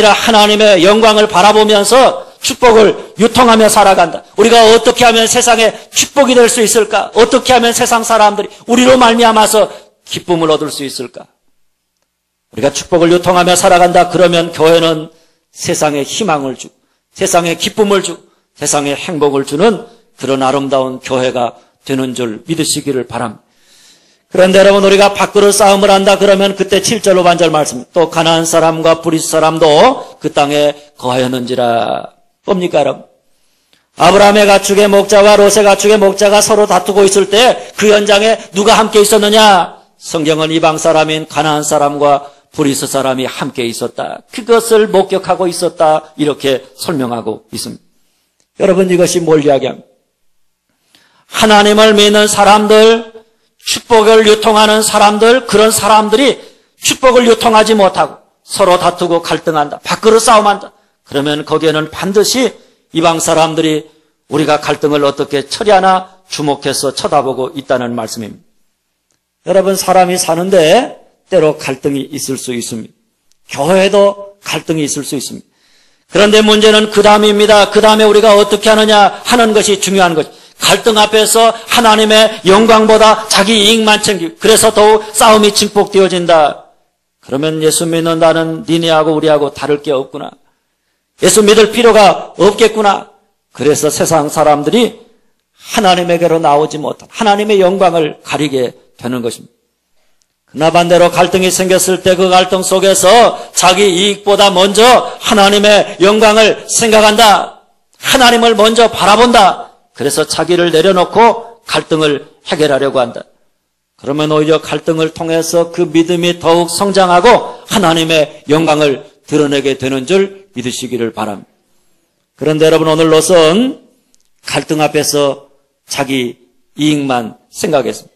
하나님의 영광을 바라보면서 축복을 유통하며 살아간다. 우리가 어떻게 하면 세상에 축복이 될 수 있을까? 어떻게 하면 세상 사람들이 우리로 말미암아서 기쁨을 얻을 수 있을까? 우리가 축복을 유통하며 살아간다. 그러면 교회는 세상에 희망을 주고 세상에 기쁨을 주고 세상에 행복을 주는 그런 아름다운 교회가 되는 줄 믿으시기를 바랍니다. 그런데 여러분, 우리가 밖으로 싸움을 한다 그러면 그때 7절 5반절 말씀, 또 가나안 사람과 브리스 사람도 그 땅에 거하였는지라. 뭡니까 여러분? 아브라함의 가축의 목자와 롯의 가축의 목자가 서로 다투고 있을 때 그 현장에 누가 함께 있었느냐? 성경은 이방 사람인 가나안 사람과 브리스 사람이 함께 있었다. 그것을 목격하고 있었다. 이렇게 설명하고 있습니다. 여러분, 이것이 뭘 이야기합니까? 하나님을 믿는 사람들, 축복을 유통하는 사람들, 그런 사람들이 축복을 유통하지 못하고 서로 다투고 갈등한다. 밖으로 싸움한다. 그러면 거기에는 반드시 이방 사람들이 우리가 갈등을 어떻게 처리하나 주목해서 쳐다보고 있다는 말씀입니다. 여러분, 사람이 사는데 때로 갈등이 있을 수 있습니다. 교회에도 갈등이 있을 수 있습니다. 그런데 문제는 그 다음입니다. 그 다음에 우리가 어떻게 하느냐 하는 것이 중요한 것입니다. 갈등 앞에서 하나님의 영광보다 자기 이익만 챙기고, 그래서 더욱 싸움이 증폭되어진다. 그러면 예수 믿는 나는 니네하고 우리하고 다를 게 없구나. 예수 믿을 필요가 없겠구나. 그래서 세상 사람들이 하나님에게로 나오지 못한 하나님의 영광을 가리게 되는 것입니다. 그러나 반대로 갈등이 생겼을 때 그 갈등 속에서 자기 이익보다 먼저 하나님의 영광을 생각한다. 하나님을 먼저 바라본다. 그래서 자기를 내려놓고 갈등을 해결하려고 한다. 그러면 오히려 갈등을 통해서 그 믿음이 더욱 성장하고 하나님의 영광을 드러내게 되는 줄 믿으시기를 바랍니다. 그런데 여러분, 오늘 롯은 갈등 앞에서 자기 이익만 생각했습니다.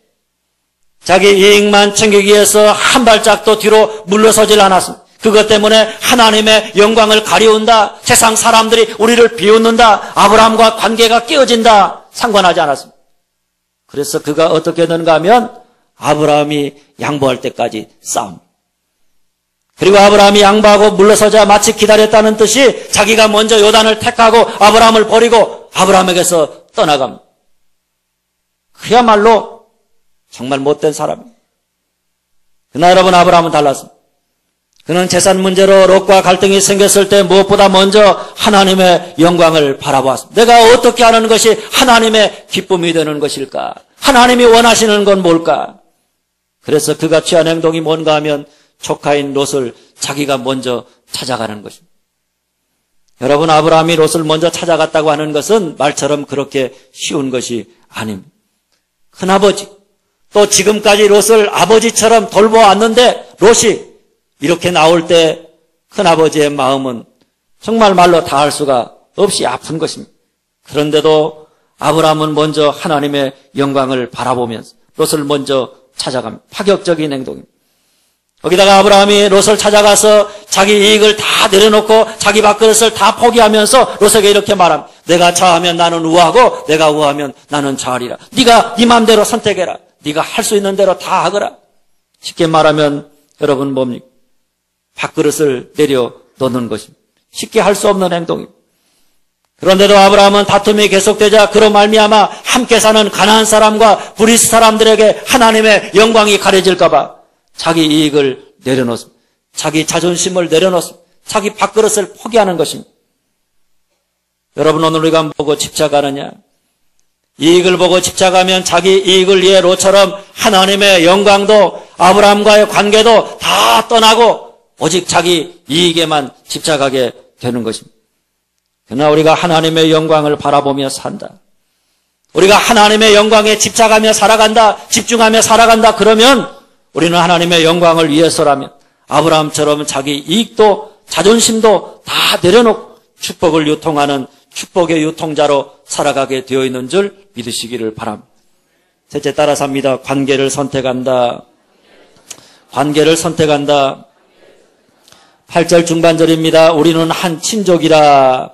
자기 이익만 챙기기 위해서 한 발짝도 뒤로 물러서질 않았습니다. 그것 때문에 하나님의 영광을 가리운다. 세상 사람들이 우리를 비웃는다. 아브라함과 관계가 깨어진다. 상관하지 않았습니다. 그래서 그가 어떻게 되는가 하면 아브라함이 양보할 때까지 싸움. 그리고 아브라함이 양보하고 물러서자 마치 기다렸다는 뜻이 자기가 먼저 요단을 택하고 아브라함을 버리고 아브라함에게서 떠나갑니다. 그야말로 정말 못된 사람입니다. 그러나 여러분, 아브라함은 달랐습니다. 그는 재산 문제로 롯과 갈등이 생겼을 때 무엇보다 먼저 하나님의 영광을 바라보았습니다. 내가 어떻게 하는 것이 하나님의 기쁨이 되는 것일까? 하나님이 원하시는 건 뭘까? 그래서 그가 취한 행동이 뭔가 하면 조카인 롯을 자기가 먼저 찾아가는 것입니다. 여러분, 아브라함이 롯을 먼저 찾아갔다고 하는 것은 말처럼 그렇게 쉬운 것이 아닙니다. 큰아버지, 또 지금까지 롯을 아버지처럼 돌보았는데 롯이 이렇게 나올 때 큰아버지의 마음은 정말 말로 다할 수가 없이 아픈 것입니다. 그런데도 아브라함은 먼저 하나님의 영광을 바라보면서 롯을 먼저 찾아갑니다. 파격적인 행동입니다. 거기다가 아브라함이 롯을 찾아가서 자기 이익을 다 내려놓고 자기 밥그릇을 다 포기하면서 롯에게 이렇게 말합니다. 내가 좌하면 나는 우하고 내가 우하면 나는 좌하리라. 네가 네 마음대로 선택해라. 네가 할 수 있는 대로 다 하거라. 쉽게 말하면 여러분 뭡니까? 밥그릇을 내려놓는 것입니다. 쉽게 할 수 없는 행동입니다. 그런데도 아브라함은 다툼이 계속되자 그로 말미암아 함께 사는 가나안 사람과 브리스 사람들에게 하나님의 영광이 가려질까 봐 자기 이익을 내려놓습니다. 자기 자존심을 내려놓습니다. 자기 밥그릇을 포기하는 것입니다. 여러분, 오늘 우리가 보고 집착하느냐? 이익을 보고 집착하면 자기 이익을 위해 롯처럼 하나님의 영광도 아브라함과의 관계도 다 떠나고 오직 자기 이익에만 집착하게 되는 것입니다. 그러나 우리가 하나님의 영광을 바라보며 산다. 우리가 하나님의 영광에 집착하며 살아간다. 집중하며 살아간다. 그러면 우리는 하나님의 영광을 위해서라면 아브라함처럼 자기 이익도 자존심도 다 내려놓고 축복을 유통하는 축복의 유통자로 살아가게 되어 있는 줄 믿으시기를 바랍니다. 셋째, 따라서 합니다. 관계를 선택한다. 관계를 선택한다. 8절 중반절입니다. 우리는 한 친족이라.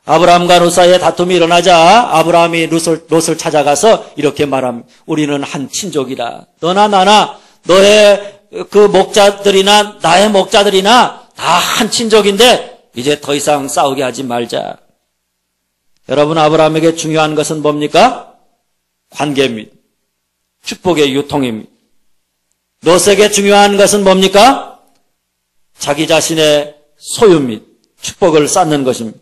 아브라함과 롯 사이에 다툼이 일어나자 아브라함이 롯을 찾아가서 이렇게 말합니다. 우리는 한 친족이라. 너나 나나 너의 그 목자들이나 나의 목자들이나 다 한 친족인데 이제 더 이상 싸우게 하지 말자. 여러분, 아브라함에게 중요한 것은 뭡니까? 관계입니다. 축복의 유통입니다. 롯에게 중요한 것은 뭡니까? 자기 자신의 소유입니다. 축복을 쌓는 것입니다.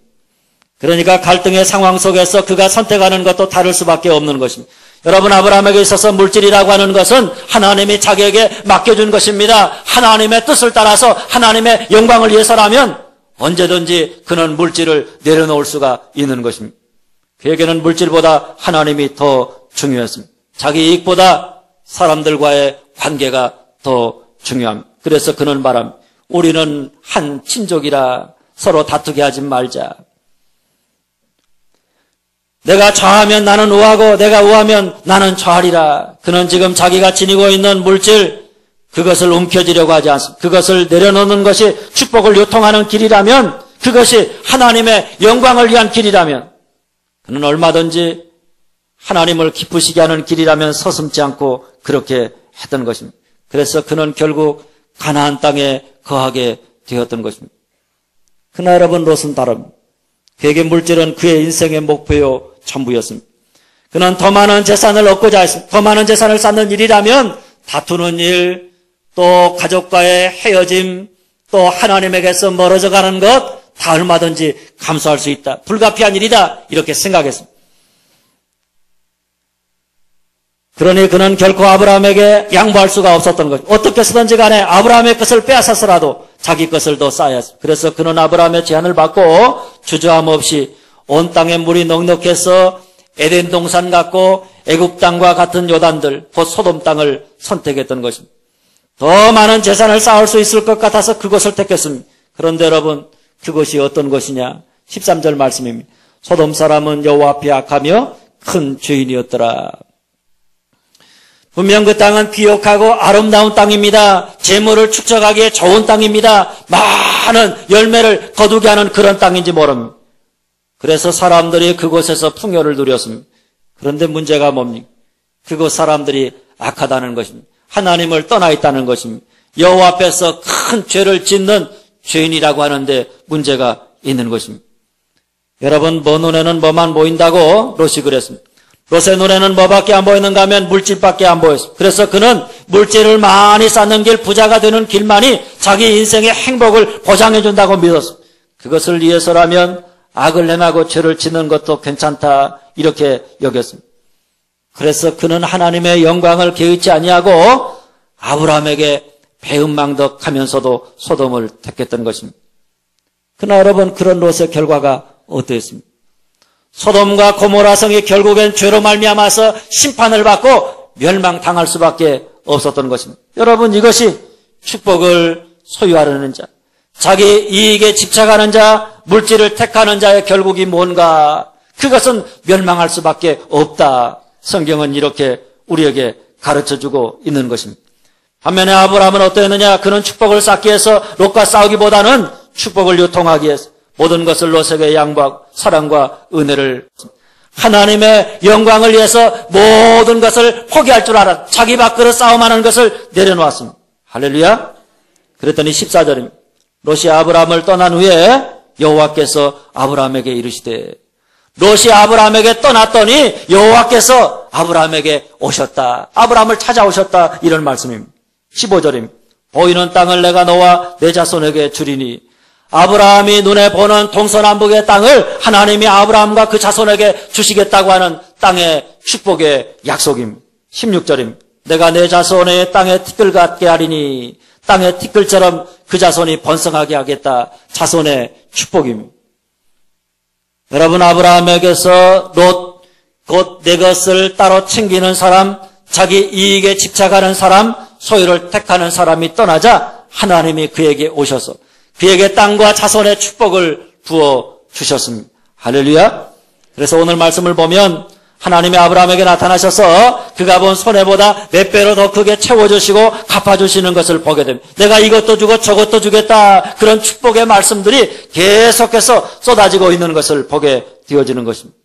그러니까 갈등의 상황 속에서 그가 선택하는 것도 다를 수밖에 없는 것입니다. 여러분, 아브라함에게 있어서 물질이라고 하는 것은 하나님이 자기에게 맡겨준 것입니다. 하나님의 뜻을 따라서 하나님의 영광을 위해서라면 언제든지 그는 물질을 내려놓을 수가 있는 것입니다. 그에게는 물질보다 하나님이 더 중요했습니다. 자기 이익보다 사람들과의 관계가 더 중요합니다. 그래서 그는 말합니다. 우리는 한 친족이라 서로 다투게 하지 말자. 내가 좌하면 나는 우하고 내가 우하면 나는 좌하리라. 그는 지금 자기가 지니고 있는 물질, 그것을 움켜쥐려고 하지 않습니다. 그것을 내려놓는 것이 축복을 유통하는 길이라면, 그것이 하나님의 영광을 위한 길이라면, 그는 얼마든지 하나님을 기쁘시게 하는 길이라면 서슴지 않고 그렇게 했던 것입니다. 그래서 그는 결국 가나안 땅에 거하게 되었던 것입니다. 그러나 여러분, 롯은 다릅니다. 그에게 물질은 그의 인생의 목표요 전부였습니다. 그는 더 많은 재산을 얻고자 했습니다. 더 많은 재산을 쌓는 일이라면 다투는 일, 또 가족과의 헤어짐, 또 하나님에게서 멀어져 가는 것 다 얼마든지 감수할 수 있다. 불가피한 일이다. 이렇게 생각했습니다. 그러니 그는 결코 아브라함에게 양보할 수가 없었던 거죠. 어떻게 쓰든지 간에 아브라함의 것을 빼앗아서라도 자기 것을 더 쌓아야 했습니다. 그래서 그는 아브라함의 제안을 받고 주저함 없이 온 땅에 물이 넉넉해서 에덴 동산 같고 애굽 땅과 같은 요단들, 곧 소돔 땅을 선택했던 것입니다. 더 많은 재산을 쌓을 수 있을 것 같아서 그것을 택했습니다. 그런데 여러분, 그것이 어떤 것이냐? 13절 말씀입니다. 소돔 사람은 여호와 앞에 악하며 큰 죄인이었더라. 분명 그 땅은 비옥하고 아름다운 땅입니다. 재물을 축적하기에 좋은 땅입니다. 많은 열매를 거두게 하는 그런 땅인지 모릅니다. 그래서 사람들이 그곳에서 풍요를 누렸습니다. 그런데 문제가 뭡니까? 그곳 사람들이 악하다는 것입니다. 하나님을 떠나 있다는 것입니다. 여호와 앞에서 큰 죄를 짓는 죄인이라고 하는데 문제가 있는 것입니다. 여러분, 뭐 눈에는 뭐만 보인다고 롯이 그랬습니다. 롯의 눈에는 뭐밖에 안 보이는가 하면 물질밖에 안 보였습니다. 그래서 그는 물질을 많이 쌓는 길, 부자가 되는 길만이 자기 인생의 행복을 보장해 준다고 믿었습니다. 그것을 위해서라면 악을 행하고 죄를 짓는 것도 괜찮다, 이렇게 여겼습니다. 그래서 그는 하나님의 영광을 개의치 아니하고 아브라함에게 배은망덕하면서도 소돔을 택했던 것입니다. 그러나 여러분, 그런 롯의 결과가 어떠했습니까? 소돔과 고모라 성이 결국엔 죄로 말미암아서 심판을 받고 멸망당할 수밖에 없었던 것입니다. 여러분, 이것이 축복을 소유하려는 자, 자기 이익에 집착하는 자, 물질을 택하는 자의 결국이 뭔가? 그것은 멸망할 수밖에 없다. 성경은 이렇게 우리에게 가르쳐주고 있는 것입니다. 반면에 아브라함은 어떠했느냐? 그는 축복을 쌓기 위해서 롯과 싸우기보다는 축복을 유통하기 위해서 모든 것을 롯에게 양보하고 사랑과 은혜를, 하나님의 영광을 위해서 모든 것을 포기할 줄 알아 자기 밖으로 싸움하는 것을 내려놓았습니다. 할렐루야. 그랬더니 14절입니다. 롯이 아브라함을 떠난 후에 여호와께서 아브라함에게 이르시되, 롯이 아브라함에게 떠났더니 여호와께서 아브라함에게 오셨다. 아브라함을 찾아오셨다. 이런 말씀입니다. 15절입니다. 보이는 땅을 내가 너와 내 자손에게 주리니, 아브라함이 눈에 보는 동서남북의 땅을 하나님이 아브라함과 그 자손에게 주시겠다고 하는 땅의 축복의 약속입니다. 16절입니다. 내가 내 자손의 땅에 티끌 같게 하리니, 땅의 티끌처럼 그 자손이 번성하게 하겠다. 자손의 축복입니다. 여러분, 아브라함에게서 롯, 곧 내 것을 따로 챙기는 사람, 자기 이익에 집착하는 사람, 소유를 택하는 사람이 떠나자 하나님이 그에게 오셔서 그에게 땅과 자손의 축복을 부어 주셨습니다. 할렐루야. 그래서 오늘 말씀을 보면 하나님이 아브라함에게 나타나셔서 그가 본 손해보다 몇 배로 더 크게 채워주시고 갚아주시는 것을 보게 됩니다. 내가 이것도 주고 저것도 주겠다. 그런 축복의 말씀들이 계속해서 쏟아지고 있는 것을 보게 되어지는 것입니다.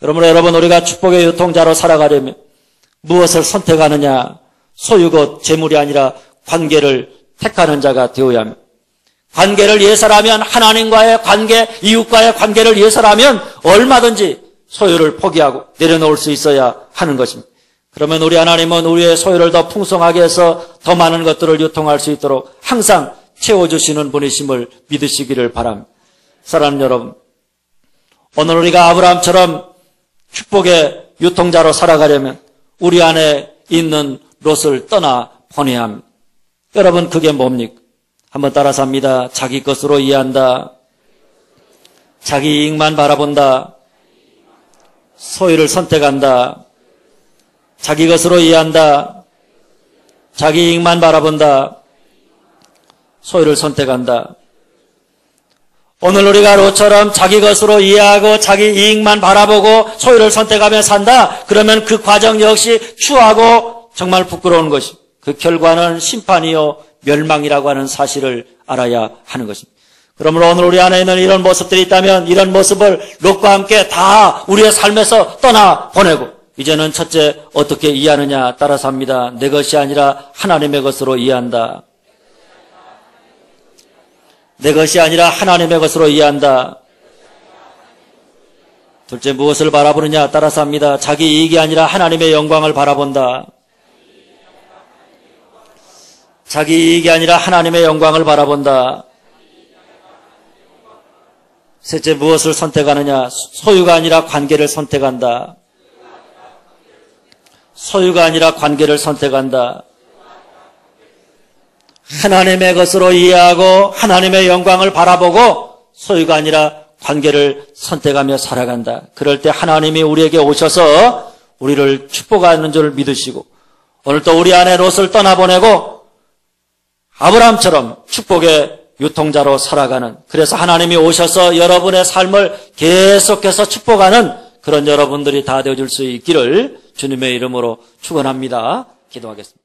그러므로 여러분, 우리가 축복의 유통자로 살아가려면 무엇을 선택하느냐? 소유 곧 재물이 아니라 관계를 택하는 자가 되어야 합니다. 관계를 예설하면, 하나님과의 관계, 이웃과의 관계를 예설하면 얼마든지 소유를 포기하고 내려놓을 수 있어야 하는 것입니다. 그러면 우리 하나님은 우리의 소유를 더 풍성하게 해서 더 많은 것들을 유통할 수 있도록 항상 채워주시는 분이심을 믿으시기를 바랍니다. 사랑하는 여러분, 오늘 우리가 아브라함처럼 축복의 유통자로 살아가려면 우리 안에 있는 롯을 떠나 보내야 합니다. 여러분, 그게 뭡니까? 한번 따라서 합니다. 자기 것으로 이해한다. 자기 이익만 바라본다. 소유를 선택한다. 자기 것으로 이해한다. 자기 이익만 바라본다. 소유를 선택한다. 오늘 우리가 롯처럼 자기 것으로 이해하고 자기 이익만 바라보고 소유를 선택하며 산다. 그러면 그 과정 역시 추하고 정말 부끄러운 것이, 그 결과는 심판이요 멸망이라고 하는 사실을 알아야 하는 것입니다. 그러므로 오늘 우리 안에 있는 이런 모습들이 있다면 이런 모습을 롯과 함께 다 우리의 삶에서 떠나보내고, 이제는 첫째 어떻게 이해하느냐 따라서 합니다. 내 것이 아니라 하나님의 것으로 이해한다. 내 것이 아니라 하나님의 것으로 이해한다. 둘째, 무엇을 바라보느냐 따라서 합니다. 자기 이익이 아니라 하나님의 영광을 바라본다. 자기 이익이 아니라 하나님의 영광을 바라본다. 셋째, 무엇을 선택하느냐? 소유가 아니라 관계를 선택한다. 소유가 아니라 관계를 선택한다. 하나님의 것으로 이해하고 하나님의 영광을 바라보고 소유가 아니라 관계를 선택하며 살아간다. 그럴 때 하나님이 우리에게 오셔서 우리를 축복하는 줄 믿으시고, 오늘 또 우리 안에 롯을 떠나보내고 아브라함처럼 축복의 유통자로 살아가는, 그래서 하나님이 오셔서 여러분의 삶을 계속해서 축복하는 그런 여러분들이 다 되어줄 수 있기를 주님의 이름으로 축원합니다. 기도하겠습니다.